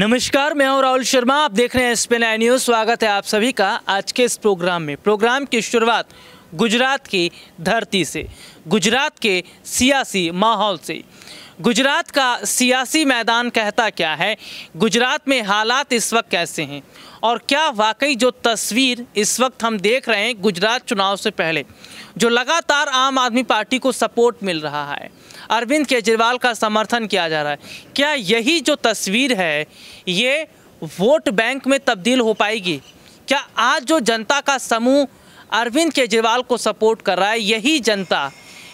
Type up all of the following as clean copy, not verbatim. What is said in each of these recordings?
नमस्कार, मैं हूं राहुल शर्मा। आप देख रहे हैं SPN न्यूज़। स्वागत है आप सभी का आज के इस प्रोग्राम में। प्रोग्राम की शुरुआत गुजरात की धरती से, गुजरात के सियासी माहौल से। गुजरात का सियासी मैदान कहता क्या है, गुजरात में हालात इस वक्त कैसे हैं और क्या वाकई जो तस्वीर इस वक्त हम देख रहे हैं गुजरात चुनाव से पहले, जो लगातार आम आदमी पार्टी को सपोर्ट मिल रहा है, अरविंद केजरीवाल का समर्थन किया जा रहा है, क्या यही जो तस्वीर है ये वोट बैंक में तब्दील हो पाएगी? क्या आज जो जनता का समूह अरविंद केजरीवाल को सपोर्ट कर रहा है, यही जनता,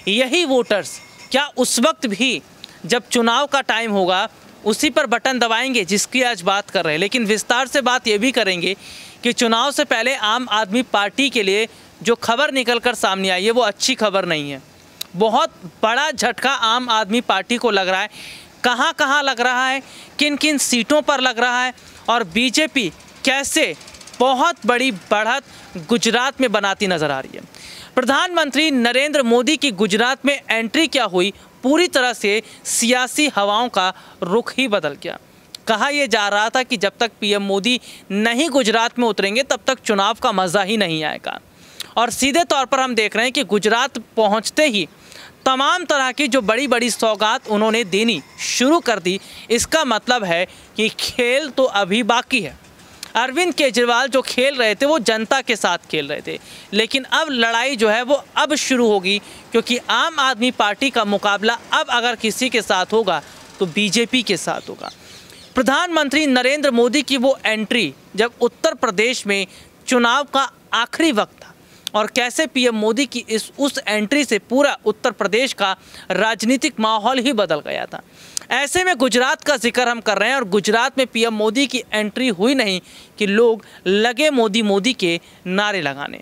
यही वोटर्स, क्या उस वक्त भी जब चुनाव का टाइम होगा उसी पर बटन दबाएंगे जिसकी आज बात कर रहे हैं? लेकिन विस्तार से बात ये भी करेंगे कि चुनाव से पहले आम आदमी पार्टी के लिए जो खबर निकल कर सामने आई है वो अच्छी खबर नहीं है। बहुत बड़ा झटका आम आदमी पार्टी को लग रहा है। कहाँ कहाँ लग रहा है, किन किन सीटों पर लग रहा है और बीजेपी कैसे बहुत बड़ी बढ़त गुजरात में बनाती नजर आ रही है। प्रधानमंत्री नरेंद्र मोदी की गुजरात में एंट्री क्या हुई, पूरी तरह से सियासी हवाओं का रुख ही बदल गया। कहा यह जा रहा था कि जब तक पीएम मोदी नहीं गुजरात में उतरेंगे तब तक चुनाव का मज़ा ही नहीं आएगा। और सीधे तौर पर हम देख रहे हैं कि गुजरात पहुंचते ही तमाम तरह की जो बड़ी बड़ी सौगात उन्होंने देनी शुरू कर दी। इसका मतलब है कि खेल तो अभी बाकी है। अरविंद केजरीवाल जो खेल रहे थे वो जनता के साथ खेल रहे थे, लेकिन अब लड़ाई जो है वो अब शुरू होगी, क्योंकि आम आदमी पार्टी का मुकाबला अब अगर किसी के साथ होगा तो बीजेपी के साथ होगा। प्रधानमंत्री नरेंद्र मोदी की वो एंट्री जब उत्तर प्रदेश में चुनाव का आखिरी वक्त था और कैसे पीएम मोदी की उस एंट्री से पूरा उत्तर प्रदेश का राजनीतिक माहौल ही बदल गया था। ऐसे में गुजरात का जिक्र हम कर रहे हैं और गुजरात में पीएम मोदी की एंट्री हुई नहीं कि लोग लगे मोदी मोदी के नारे लगाने।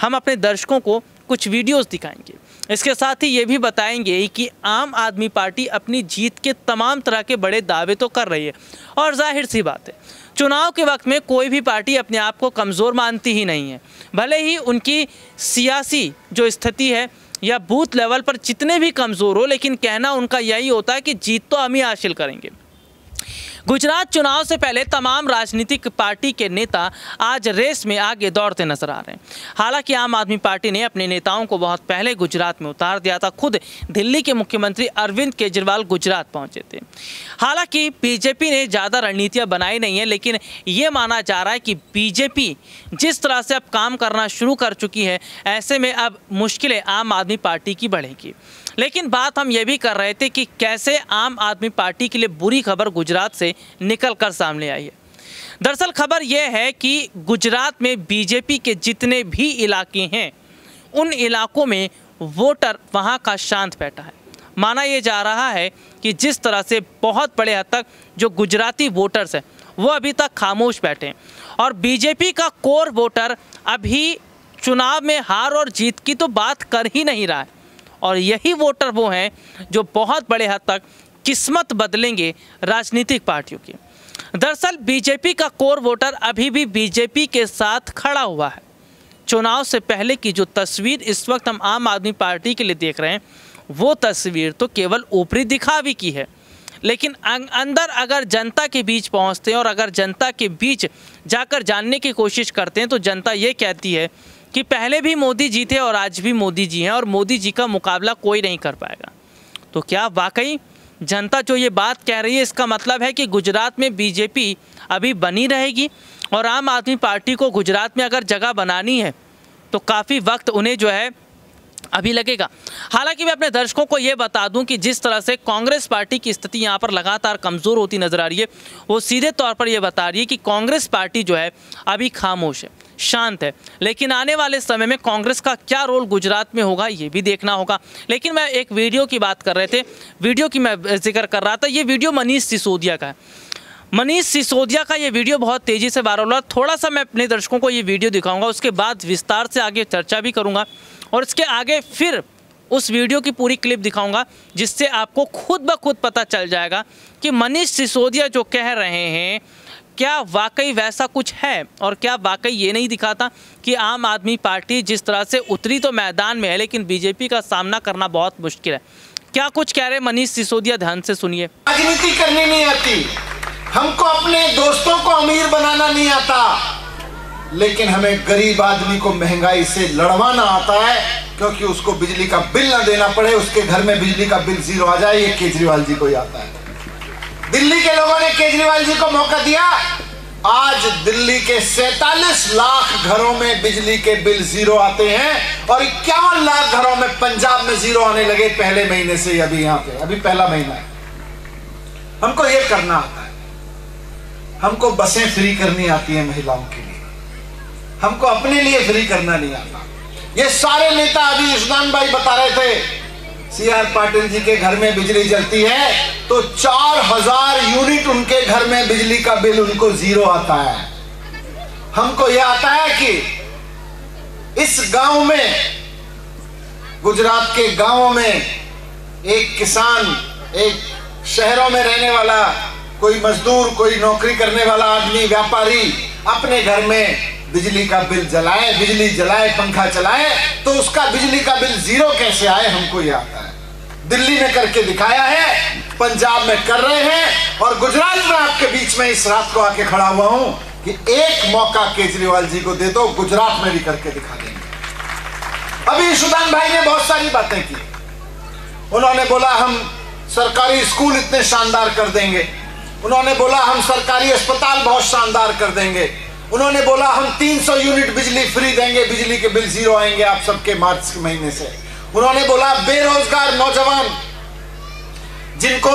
हम अपने दर्शकों को कुछ वीडियोस दिखाएंगे। इसके साथ ही ये भी बताएंगे कि आम आदमी पार्टी अपनी जीत के तमाम तरह के बड़े दावे तो कर रही है और जाहिर सी बात है चुनाव के वक्त में कोई भी पार्टी अपने आप को कमज़ोर मानती ही नहीं है। भले ही उनकी सियासी जो स्थिति है या बूथ लेवल पर जितने भी कमज़ोर हो, लेकिन कहना उनका यही होता है कि जीत तो हम ही हासिल करेंगे। गुजरात चुनाव से पहले तमाम राजनीतिक पार्टी के नेता आज रेस में आगे दौड़ते नजर आ रहे हैं। हालांकि आम आदमी पार्टी ने अपने नेताओं को बहुत पहले गुजरात में उतार दिया था। खुद दिल्ली के मुख्यमंत्री अरविंद केजरीवाल गुजरात पहुंचे थे। हालांकि बीजेपी ने ज़्यादा रणनीतियां बनाई नहीं है, लेकिन ये माना जा रहा है कि बीजेपी जिस तरह से अब काम करना शुरू कर चुकी है, ऐसे में अब मुश्किलें आम आदमी पार्टी की बढ़ेंगी। लेकिन बात हम ये भी कर रहे थे कि कैसे आम आदमी पार्टी के लिए बुरी खबर गुजरात से निकल कर सामने आई है। दरअसल खबर यह है कि गुजरात में बीजेपी के जितने भी इलाके हैं उन इलाकों में वोटर वहां का शांत बैठा है। माना यह जा रहा है कि जिस तरह से बहुत बड़े हद तक जो गुजराती वोटर्स हैं वो अभी तक खामोश बैठे हैं और बीजेपी का कोर वोटर अभी चुनाव में हार और जीत की तो बात कर ही नहीं रहा है। और यही वोटर वो हैं जो बहुत बड़े हद तक किस्मत बदलेंगे राजनीतिक पार्टियों की। दरअसल बीजेपी का कोर वोटर अभी भी बीजेपी के साथ खड़ा हुआ है। चुनाव से पहले की जो तस्वीर इस वक्त हम आम आदमी पार्टी के लिए देख रहे हैं वो तस्वीर तो केवल ऊपरी दिखावे की है, लेकिन अंदर अगर जनता के बीच पहुंचते हैं और अगर जनता के बीच जाकर जानने की कोशिश करते हैं तो जनता ये कहती है कि पहले भी मोदी जी थे और आज भी मोदी जी हैं और मोदी जी का मुकाबला कोई नहीं कर पाएगा। तो क्या वाकई जनता जो ये बात कह रही है इसका मतलब है कि गुजरात में बीजेपी अभी बनी रहेगी और आम आदमी पार्टी को गुजरात में अगर जगह बनानी है तो काफ़ी वक्त उन्हें जो है अभी लगेगा। हालांकि मैं अपने दर्शकों को ये बता दूं कि जिस तरह से कांग्रेस पार्टी की स्थिति यहाँ पर लगातार कमज़ोर होती नज़र आ रही है वो सीधे तौर पर यह बता रही है कि कांग्रेस पार्टी जो है अभी खामोश है, शांत है। लेकिन आने वाले समय में कांग्रेस का क्या रोल गुजरात में होगा ये भी देखना होगा। लेकिन मैं एक वीडियो की बात कर रहे थे, वीडियो की मैं जिक्र कर रहा था, ये वीडियो मनीष सिसोदिया का है। मनीष सिसोदिया का ये वीडियो बहुत तेज़ी से वायरल हुआ। थोड़ा सा मैं अपने दर्शकों को ये वीडियो दिखाऊंगा, उसके बाद विस्तार से आगे चर्चा भी करूंगा और इसके आगे फिर उस वीडियो की पूरी क्लिप दिखाऊंगा जिससे आपको खुद ब खुद पता चल जाएगा कि मनीष सिसोदिया जो कह रहे हैं क्या वाकई वैसा कुछ है और क्या वाकई ये नहीं दिखाता कि आम आदमी पार्टी जिस तरह से उतरी तो मैदान में है लेकिन बीजेपी का सामना करना बहुत मुश्किल है। क्या कुछ कह रहे मनीष सिसोदिया, ध्यान से सुनिए। राजनीति करनी नहीं आती, हमको अपने दोस्तों को अमीर बनाना नहीं आता, लेकिन हमें गरीब आदमी को महंगाई से लड़वाना आता है, क्योंकि उसको बिजली का बिल ना देना पड़े, उसके घर में बिजली का बिल 0 आ जाए। ये केजरीवाल जी को ही आता है। दिल्ली के लोगों ने केजरीवाल जी को मौका दिया। आज दिल्ली के 47 लाख घरों में बिजली के बिल 0 आते हैं और 51 लाख घरों में पंजाब में 0 आने लगे पहले महीने से। अभी यहाँ पे अभी पहला महीना है। हमको ये करना आता है। हमको बसें फ्री करनी आती है महिलाओं के लिए, हमको अपने लिए फ्री करना नहीं आता। ये सारे नेता, अभी यशदान भाई बता रहे थे, CR पाटिल जी के घर में बिजली जलती है तो 4000 यूनिट उनके घर में बिजली का बिल उनको 0 आता है। हमको यह आता है कि इस गांव में, गुजरात के गांवों में एक किसान, एक शहरों में रहने वाला कोई मजदूर, कोई नौकरी करने वाला आदमी, व्यापारी अपने घर में बिजली का बिल जलाए, बिजली जलाए, पंखा चलाए तो उसका बिजली का बिल 0 कैसे आए, हमको यह आता है। दिल्ली में करके दिखाया है, पंजाब में कर रहे हैं, और गुजरात में आपके बीच में इस रात को आके खड़ा हुआ हूं कि एक मौका केजरीवाल जी को दे दो, गुजरात में भी करके दिखा देंगे। अभी यशदान भाई ने बहुत सारी बातें की। उन्होंने बोला हम सरकारी स्कूल इतने शानदार कर देंगे, उन्होंने बोला हम सरकारी अस्पताल बहुत शानदार कर देंगे, उन्होंने बोला हम 300 यूनिट बिजली फ्री देंगे, बिजली के बिल 0 आएंगे आप सबके मार्च के महीने से। उन्होंने बोला बेरोजगार नौजवान जिनको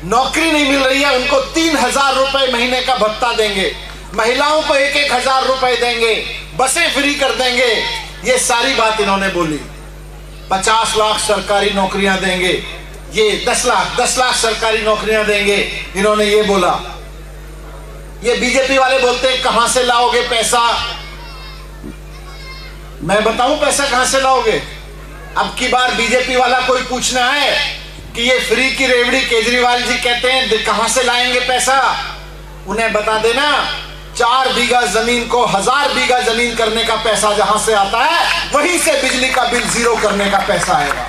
नौकरी नहीं मिल रही है उनको 3000 रुपए महीने का भत्ता देंगे, महिलाओं को 1-1000 रुपए देंगे, बसें फ्री कर देंगे। ये सारी बात इन्होंने बोली। 50 लाख सरकारी नौकरियां देंगे, ये 10 लाख सरकारी नौकरियां देंगे, इन्होंने ये बोला। ये बीजेपी वाले बोलते हैं कहां से लाओगे पैसा? मैं बताऊं पैसा कहां से लाओगे? अब की बार बीजेपी वाला कोई पूछना है कि ये फ्री की रेवड़ी केजरीवाल जी कहते हैं कहां से लाएंगे पैसा, उन्हें बता देना 4 बीघा जमीन को 1000 बीघा जमीन करने का पैसा जहां से आता है वहीं से बिजली का बिल 0 करने का पैसा आएगा।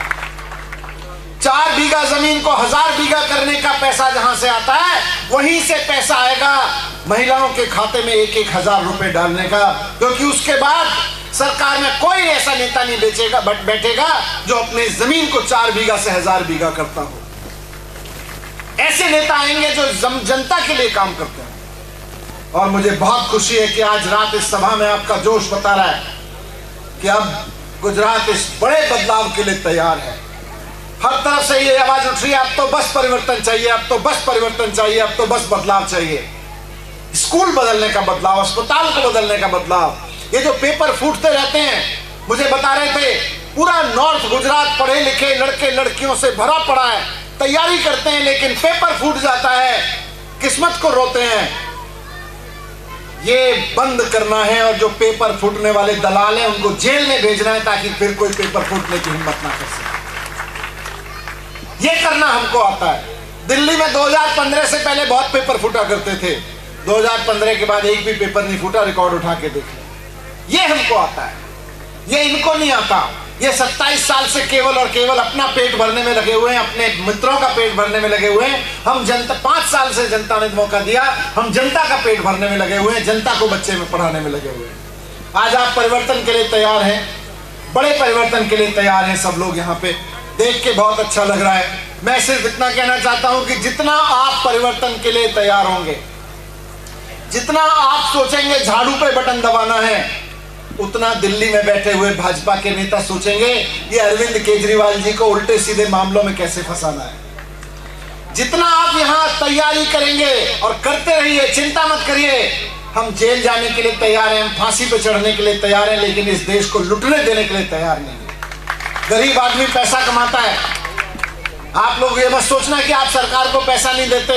4 बीघा जमीन को 1000 बीघा करने का पैसा जहां से आता है वहीं से पैसा आएगा महिलाओं के खाते में 1-1000 रुपए डालने का, क्योंकि उसके बाद सरकार में कोई ऐसा नेता नहीं बैठेगा जो अपने जमीन को 4 बीघा से 1000 बीघा करता हो। ऐसे नेता आएंगे जो जनता के लिए काम करते हैं। और मुझे बहुत खुशी है कि आज रात इस सभा में आपका जोश बता रहा है कि अब गुजरात इस बड़े बदलाव के लिए तैयार है। हर तरफ से ये आवाज उठ रही है अब तो बस परिवर्तन चाहिए, अब तो बस परिवर्तन चाहिए, अब तो बस बदलाव चाहिए। स्कूल बदलने का बदलाव, अस्पताल को बदलने का बदलाव। ये जो पेपर फूटते रहते हैं, मुझे बता रहे थे पूरा नॉर्थ गुजरात पढ़े लिखे लड़के लड़कियों से भरा पड़ा है, तैयारी करते हैं लेकिन पेपर फूट जाता है, किस्मत को रोते हैं। ये बंद करना है और जो पेपर फूटने वाले दलाल हैं उनको जेल में भेजना है ताकि फिर कोई पेपर फूटने की हिम्मत ना कर सके। ये करना हमको आता है। दिल्ली में 2015 से पहले बहुत पेपर फूटा करते थे, 2015 के बाद एक भी पेपर नहीं फूटा, रिकॉर्ड उठा के देख ले। ये हमको आता है, ये इनको नहीं आता। ये 27 साल से केवल और केवल अपना पेट भरने में लगे हुए हैं, अपने मित्रों का पेट भरने में लगे हुए हैं। हम जनता, 5 साल से जनता ने मौका दिया, हम जनता का पेट भरने में लगे हुए हैं, जनता को बच्चे में पढ़ाने में लगे हुए हैं। आज आप परिवर्तन के लिए तैयार हैं, बड़े परिवर्तन के लिए तैयार हैं सब लोग। यहाँ पे देख के बहुत अच्छा लग रहा है। मैं सिर्फ इतना कहना चाहता हूं कि जितना आप परिवर्तन के लिए तैयार होंगे, जितना आप सोचेंगे झाड़ू पे बटन दबाना है, उतना दिल्ली में बैठे हुए भाजपा के नेता सोचेंगे ये अरविंद केजरीवाल जी को उल्टे सीधे मामलों में कैसे फंसाना है। जितना आप यहाँ तैयारी करेंगे और करते रहिए, चिंता मत करिए, हम जेल जाने के लिए तैयार हैं, हम फांसी पे चढ़ने के लिए तैयार हैं, लेकिन इस देश को लुटने देने के लिए तैयार नहीं। गरीब आदमी पैसा कमाता है। आप लोग ये मत सोचना कि आप सरकार को पैसा नहीं देते।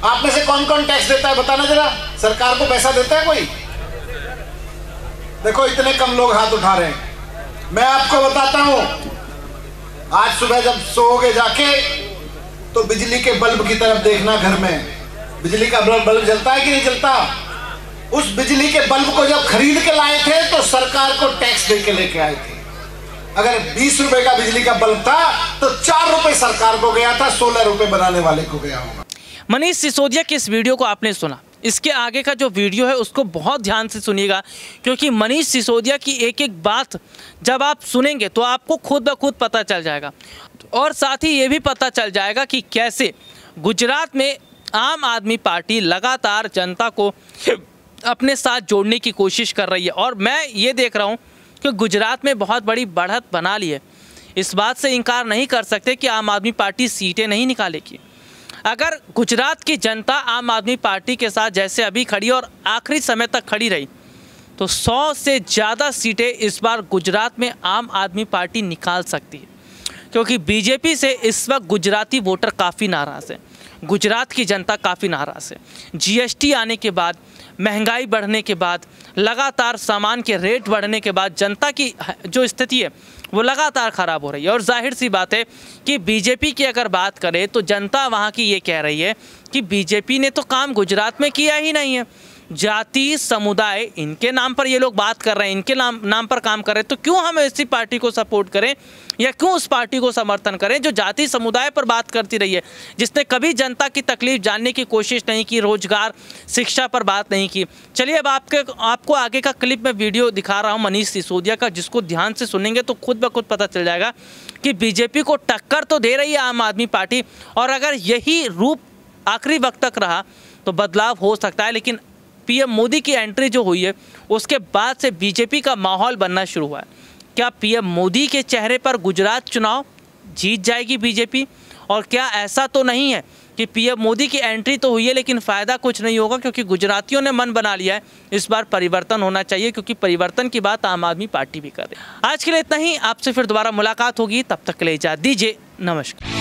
आप में से कौन कौन टैक्स देता है बताना जरा, सरकार को पैसा देता है कोई? देखो इतने कम लोग हाथ उठा रहे हैं। मैं आपको बताता हूं, आज सुबह जब सोओगे जाके तो बिजली के बल्ब की तरफ देखना। घर में बिजली का बल्ब जलता है कि नहीं जलता? उस बिजली के बल्ब को जब खरीद के लाए थे तो सरकार को टैक्स दे के लेके आए थे। अगर 20 रुपए का बिजली का बल्ब था तो 4 रुपए सरकार को गया था, 16 रुपए बनाने वाले को गया होगा। मनीष सिसोदिया की इस वीडियो को आपने सुना, इसके आगे का जो वीडियो है उसको बहुत ध्यान से सुनिएगा, क्योंकि मनीष सिसोदिया की एक एक बात जब आप सुनेंगे तो आपको खुद ब खुद पता चल जाएगा, और साथ ही ये भी पता चल जाएगा कि कैसे गुजरात में आम आदमी पार्टी लगातार जनता को अपने साथ जोड़ने की कोशिश कर रही है। और मैं ये देख रहा हूँ कि गुजरात में बहुत बड़ी बढ़त बना ली है। इस बात से इनकार नहीं कर सकते कि आम आदमी पार्टी सीटें नहीं निकालेगी। अगर गुजरात की जनता आम आदमी पार्टी के साथ जैसे अभी खड़ी और आखिरी समय तक खड़ी रही तो 100 से ज़्यादा सीटें इस बार गुजरात में आम आदमी पार्टी निकाल सकती है, क्योंकि बीजेपी से इस वक्त गुजराती वोटर काफ़ी नाराज़ है, गुजरात की जनता काफ़ी नाराज़ है। जीएसटी आने के बाद, महंगाई बढ़ने के बाद, लगातार सामान के रेट बढ़ने के बाद जनता की जो स्थिति है वो लगातार ख़राब हो रही है। और जाहिर सी बात है कि बीजेपी की अगर बात करें तो जनता वहाँ की ये कह रही है कि बीजेपी ने तो काम गुजरात में किया ही नहीं है। जाति समुदाय इनके नाम पर ये लोग बात कर रहे हैं, इनके नाम पर काम कर रहे हैं, तो क्यों हम ऐसी पार्टी को सपोर्ट करें या क्यों उस पार्टी को समर्थन करें जो जाति समुदाय पर बात करती रही है, जिसने कभी जनता की तकलीफ जानने की कोशिश नहीं की, रोजगार शिक्षा पर बात नहीं की। चलिए अब आपको आगे का क्लिप में वीडियो दिखा रहा हूँ मनीष सिसोदिया का, जिसको ध्यान से सुनेंगे तो खुद ब खुद पता चल जाएगा कि बीजेपी को टक्कर तो दे रही है आम आदमी पार्टी, और अगर यही रूप आखिरी वक्त तक रहा तो बदलाव हो सकता है। लेकिन पीएम मोदी की एंट्री जो हुई है उसके बाद से बीजेपी का माहौल बनना शुरू हुआ है। क्या पीएम मोदी के चेहरे पर गुजरात चुनाव जीत जाएगी बीजेपी? और क्या ऐसा तो नहीं है कि पीएम मोदी की एंट्री तो हुई है लेकिन फ़ायदा कुछ नहीं होगा, क्योंकि गुजरातियों ने मन बना लिया है इस बार परिवर्तन होना चाहिए, क्योंकि परिवर्तन की बात आम आदमी पार्टी भी कर रही है। आज के लिए इतना ही, आपसे फिर दोबारा मुलाकात होगी, तब तक के लिए इजाज़त दीजिए, नमस्कार।